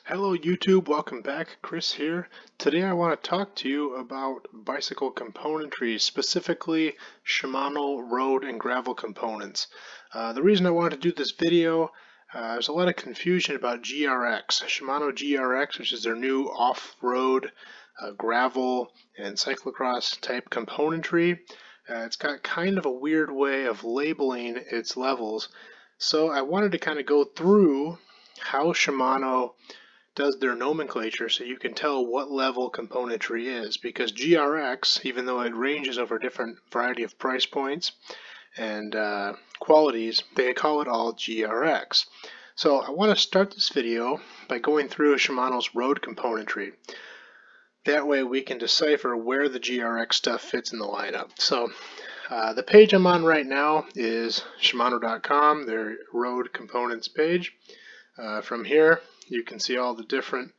Hello YouTube, welcome back. Chris here. Today I want to talk to you about bicycle componentry, specifically Shimano road and gravel components. The reason I wanted to do this video, there's a lot of confusion about GRX, Shimano GRX, which is their new off-road gravel and cyclocross type componentry. It's got kind of a weird way of labeling its levels, so I wanted to kind of go through how Shimano does their nomenclature so you can tell what level componentry is, because GRX, even though it ranges over a different variety of price points and qualities, they call it all GRX. So I want to start this video by going through Shimano's road componentry. That way we can decipher where the GRX stuff fits in the lineup. So the page I'm on right now is Shimano.com, their road components page. From here, you can see all the different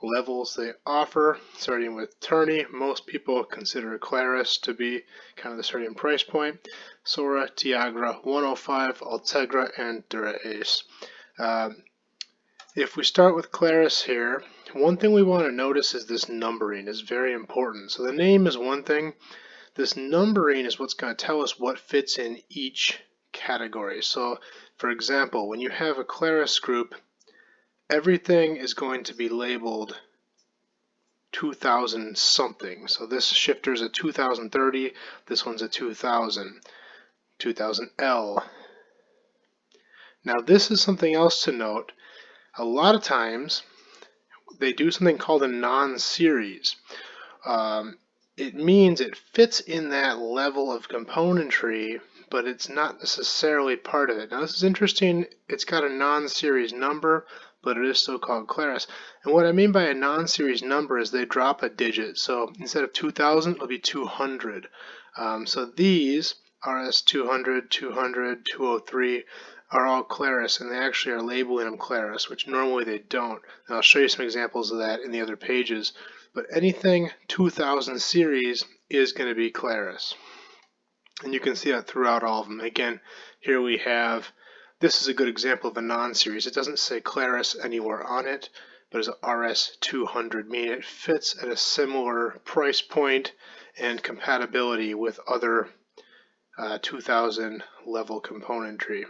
levels they offer, starting with tourney. Most people consider Claris to be kind of the starting price point. Sora, Tiagra, 105, Ultegra, and Dura Ace. If we start with Claris here, one thing we want to notice is this numbering is very important. So the name is one thing. This numbering is what's going to tell us what fits in each category. So, for example, when you have a Claris group, everything is going to be labeled 2000 something. So this shifter is a 2030, this one's a 2000, 2000L. Now this is something else to note. A lot of times they do something called a non-series. It means it fits in that level of componentry, but it's not necessarily part of it. Now this is interesting. It's got a non-series number, but it is still called Claris. And what I mean by a non-series number is they drop a digit. So instead of 2000, it'll be 200. So these RS200, 200, 203 are all Claris, and they actually are labeling them Claris, which normally they don't. And I'll show you some examples of that in the other pages. But anything 2000 series is going to be Claris. And you can see that throughout all of them. Again, here we have, this is a good example of a non-series. It doesn't say Claris anywhere on it, but it's an RS200, meaning it fits at a similar price point and compatibility with other 2000 level componentry.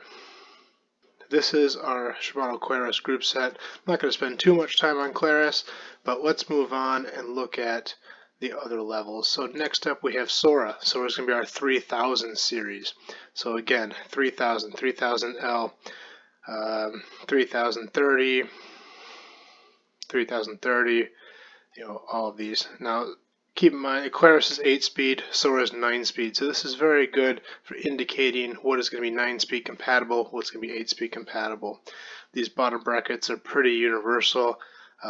This is our Shimano Claris group set. I'm not going to spend too much time on Claris, but let's move on and look at the other levels. So next up we have Sora. Sora is going to be our 3000 series. So again, 3000, 3000L, 3030, 3030, all of these. Now keep in mind, Claris is 8-speed, Sora is 9-speed. So this is very good for indicating what is going to be 9-speed compatible, what's going to be 8-speed compatible. These bottom brackets are pretty universal.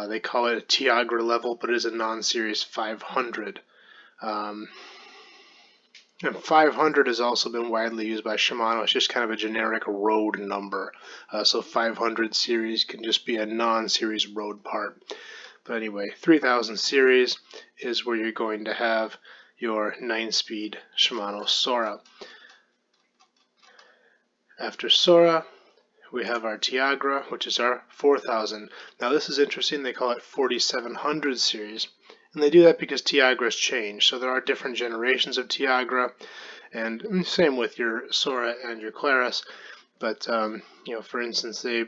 They call it a Tiagra level, but it is a non-series 500. And 500 has also been widely used by Shimano. It's just kind of a generic road number. So 500 series can just be a non-series road part. But anyway, 3000 series is where you're going to have your 9-speed Shimano Sora. After Sora, we have our Tiagra, which is our 4000. Now this is interesting. They call it 4700 series. And they do that because Tiagra has changed. So there are different generations of Tiagra. And same with your Sora and your Claris. But, for instance, I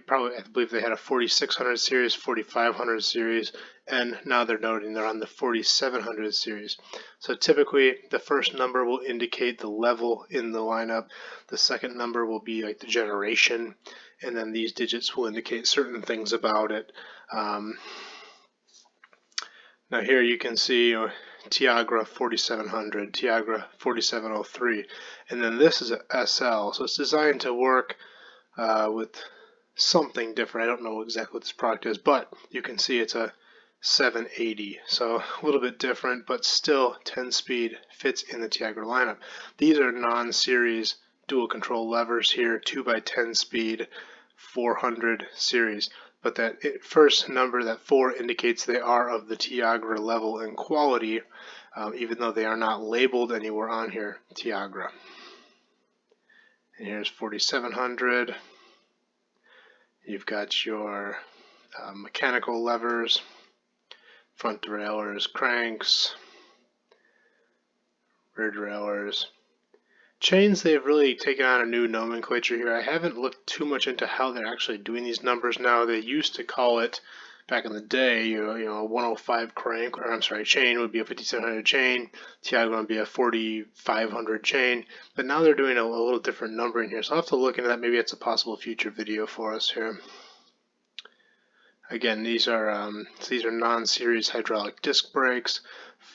believe they had a 4600 series, 4500 series, and now they're noting they're on the 4700 series. So typically, the first number will indicate the level in the lineup. The second number will be like the generation, and then these digits will indicate certain things about it. Now here you can see Tiagra 4700, Tiagra 4703, and then this is a SL, so it's designed to work with something different. I don't know exactly what this product is, but you can see it's a 780, so a little bit different, but still 10-speed fits in the Tiagra lineup. These are non-series dual control levers here, 2x10 speed, 400 series. But that first number, that 4, indicates they are of the Tiagra level and quality, even though they are not labeled anywhere on here, Tiagra. And here's 4700. You've got your mechanical levers, front derailleurs, cranks, rear derailleurs. Chains, they've really taken on a new nomenclature here. I haven't looked too much into how they're actually doing these numbers now. They used to call it, back in the day, you know, a 105 crank, or I'm sorry, chain would be a 5700 chain, Tiagra would be a 4500 chain, but now they're doing a little different numbering here, so I'll have to look into that. Maybe it's a possible future video for us here. Again, these are non-series hydraulic disc brakes.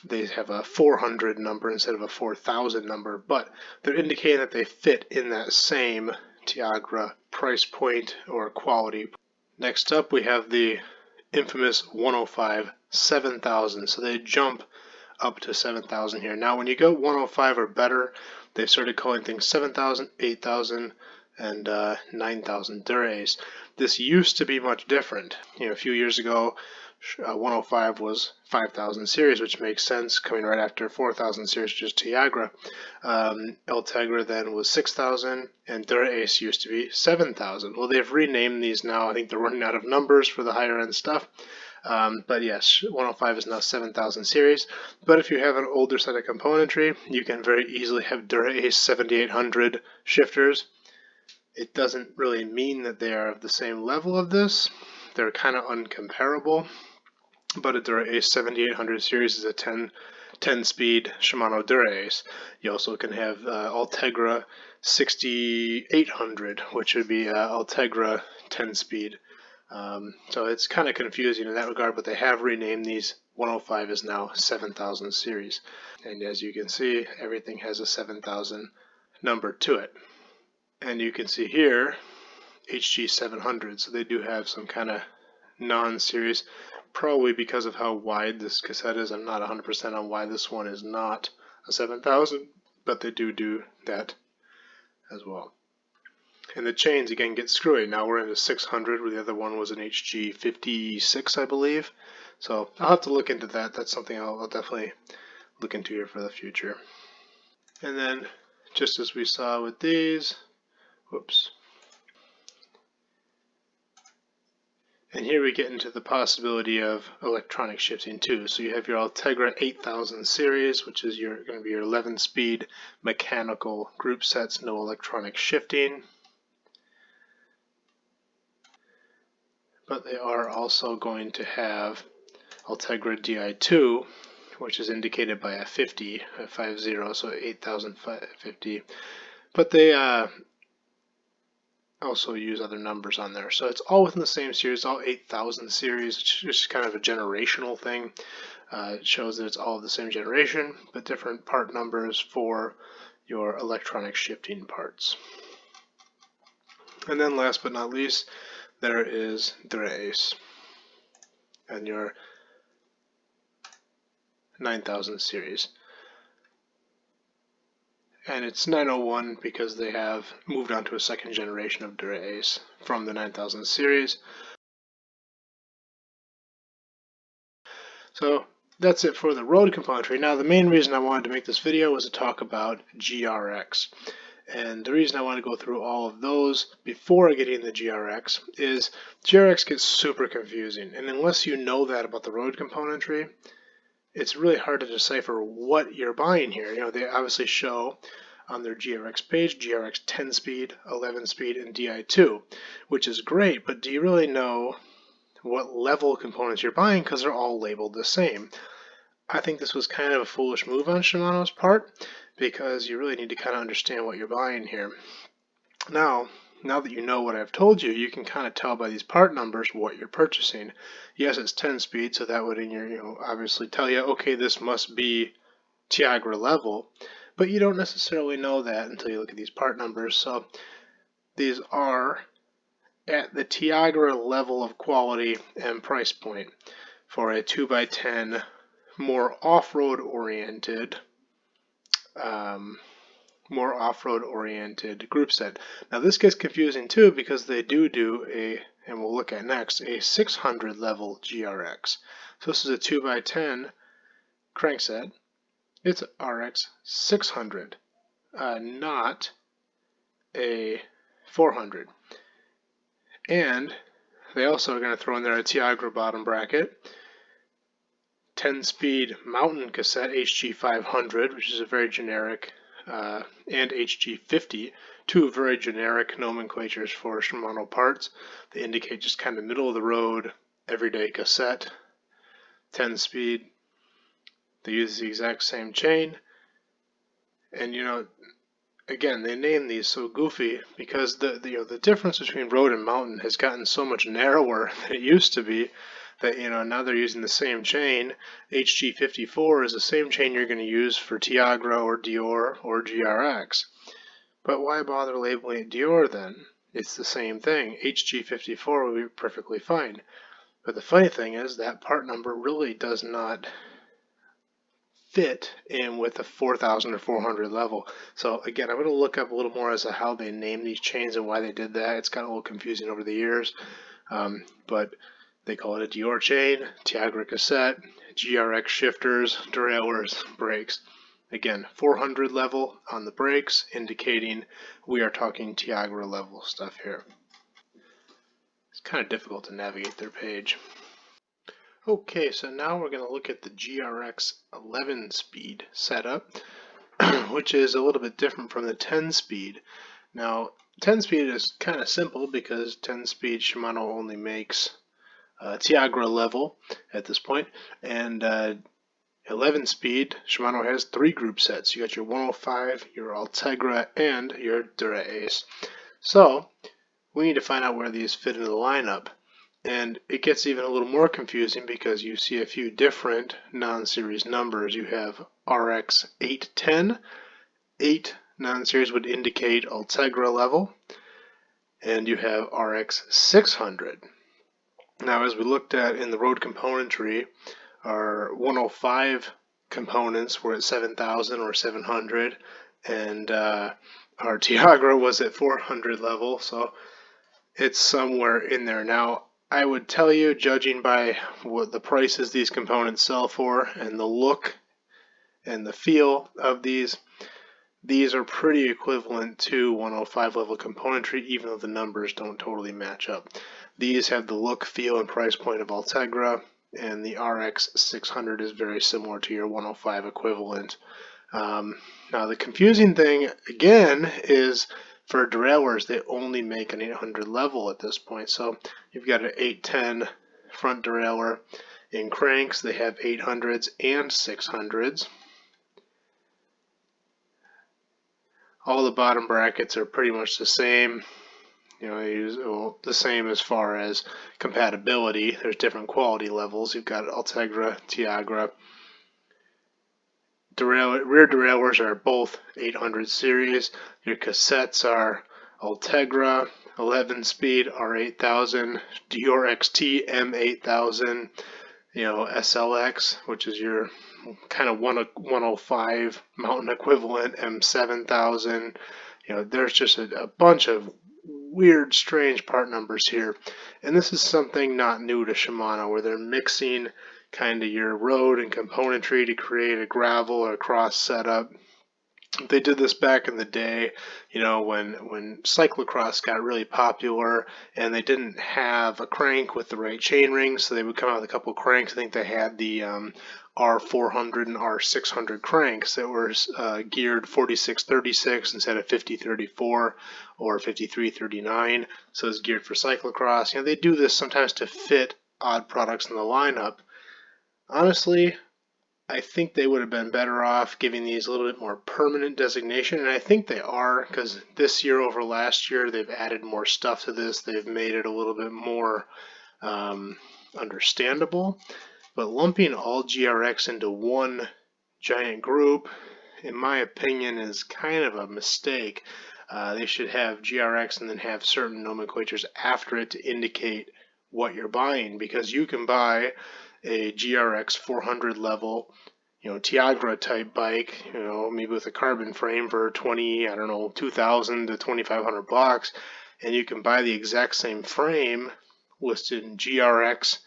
They have a 400 number instead of a 4000 number, but they're indicating that they fit in that same Tiagra price point or quality. Next up, we have the infamous 105 7000. So they jump up to 7000 here. Now, when you go 105 or better, they've started calling things 7000, 8000, and 9000 durace. This used to be much different. You know, a few years ago, 105 was 5000 series, which makes sense, coming right after 4000 series, which is Tiagra. Ultegra then was 6000, and durace used to be 7000. Well, they've renamed these now. I think they're running out of numbers for the higher end stuff. But yes, 105 is now 7000 series. But if you have an older set of componentry, you can very easily have durace 7800 shifters. It doesn't really mean that they are of the same level of this. They're kind of uncomparable. But a durace 7800 series is a 10-speed Shimano durace. You also can have Ultegra 6800, which would be Ultegra 10-speed. So it's kind of confusing in that regard, but they have renamed these. 105 is now 7000 series. And as you can see, everything has a 7000 number to it. And you can see here, HG 700, so they do have some kind of non-series, probably because of how wide this cassette is. I'm not 100% on why this one is not a 7000, but they do that as well. And the chains, again, get screwy. Now we're into 600, where the other one was an HG 56, I believe. So I'll have to look into that. That's something I'll definitely look into here for the future. And then, just as we saw with these, whoops. And here we get into the possibility of electronic shifting too. So you have your Ultegra 8000 series, which is going to be your 11-speed mechanical group sets, no electronic shifting. But they are also going to have Ultegra Di2, which is indicated by a 50, so 8050. But they also use other numbers on there. So it's all within the same series, all 8000 series, which is kind of a generational thing. It shows that it's all the same generation, but different part numbers for your electronic shifting parts. And then last but not least, there is durace and your 9000 series. And it's 901 because they have moved on to a second generation of durace from the 9000 series. So that's it for the road componentry. Now the main reason I wanted to make this video was to talk about GRX. And the reason I want to go through all of those before getting the GRX is GRX gets super confusing. And unless you know that about the road componentry, it's really hard to decipher what you're buying here. You know, they obviously show on their GRX page, GRX 10-speed, 11-speed, and Di2, which is great, but do you really know what level components you're buying because they're all labeled the same? I think this was kind of a foolish move on Shimano's part because you really need to kind of understand what you're buying here. Now that you know what I've told you, you can kind of tell by these part numbers what you're purchasing. Yes, it's 10 speed, so that would obviously tell you, okay, this must be Tiagra level, but you don't necessarily know that until you look at these part numbers. So these are at the Tiagra level of quality and price point for a 2x10 more off-road oriented group set. Now this gets confusing too because they do a, and we'll look at next, a 600 level GRX. So this is a 2x10 crankset. It's RX 600, not a 400. And They also are going to throw in there a Tiagra bottom bracket, 10-speed mountain cassette HG500, which is a very generic, and HG50, two very generic nomenclatures for Shimano parts. They indicate just kind of middle of the road, everyday cassette, 10-speed. They use the exact same chain, and again, they name these so goofy because the difference between road and mountain has gotten so much narrower than it used to be that now they're using the same chain. HG54 is the same chain you're going to use for Tiagra or Dior or GRX. But why bother labeling it Dior then? It's the same thing. HG54 will be perfectly fine. But the funny thing is that part number really does not fit in with the 4,000 or 400 level. So again, I'm going to look up a little more as to how they name these chains and why they did that. It's gotten a little confusing over the years, but they call it a Dior chain, Tiagra cassette, GRX shifters, derailleurs, brakes. Again, 400 level on the brakes, indicating we are talking Tiagra level stuff here. It's kind of difficult to navigate their page. Okay, so now we're going to look at the GRX 11-speed setup, which is a little bit different from the 10-speed. Now, 10-speed is kind of simple because 10-speed Shimano only makes Tiagra level at this point, and 11-speed Shimano has 3 group sets. You got your 105, your Ultegra, and your Dura Ace. So we need to find out where these fit into the lineup. And it gets even a little more confusing because you see a few different non-series numbers. You have RX 810. 8 non-series would indicate Ultegra level. And you have RX 600. Now, as we looked at in the road componentry, our 105 components were at 7,000 or 700. And our Tiagra was at 400 level. So it's somewhere in there. Now, I would tell you, judging by what the prices these components sell for and the look and the feel of these are pretty equivalent to 105 level componentry, even though the numbers don't totally match up. These have the look, feel, and price point of Ultegra, and the RX 600 is very similar to your 105 equivalent. Now, the confusing thing, again, is for derailleurs, they only make an 800 level at this point. So you've got an 810 front derailleur. In cranks, they have 800s and 600s. All the bottom brackets are pretty much the same. The same as far as compatibility. There's different quality levels. You've got Ultegra, Tiagra. Rear derailleurs are both 800 series. Your cassettes are Ultegra, 11-speed, R8000, Dior XT, M8000, SLX, which is your kind of 105 mountain equivalent, M7000. There's just a bunch of weird, strange part numbers here. And this is something not new to Shimano, where they're mixing kind of your road and componentry to create a gravel or cross setup. They did this back in the day, when cyclocross got really popular and they didn't have a crank with the right chain ring, so they would come out with a couple cranks. I think they had the R400 and R600 cranks that were geared 46-36 instead of 50-34 or 53-39, so it's geared for cyclocross. They do this sometimes to fit odd products in the lineup. Honestly, I think they would have been better off giving these a little bit more permanent designation, and I think they are, because this year over last year they've added more stuff to this. They've made it a little bit more understandable, but lumping all GRX into one giant group, in my opinion, is kind of a mistake. They should have GRX and then have certain nomenclatures after it to indicate what you're buying, because you can buy a GRX 400 level, Tiagra type bike, maybe with a carbon frame for 2,000 to 2,500 bucks, and you can buy the exact same frame listed in GRX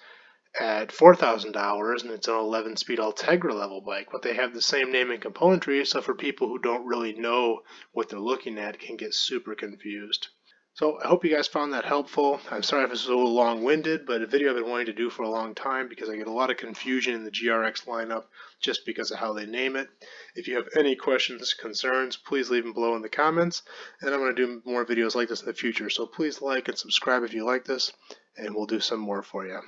at $4,000, and it's an 11-speed Ultegra level bike, but they have the same name and componentry, so for people who don't really know what they're looking at, it can get super confused. So I hope you guys found that helpful. I'm sorry if this was a little long-winded, but a video I've been wanting to do for a long time because I get a lot of confusion in the GRX lineup just because of how they name it. If you have any questions, concerns, please leave them below in the comments, and I'm going to do more videos like this in the future. So please like and subscribe if you like this, and we'll do some more for you.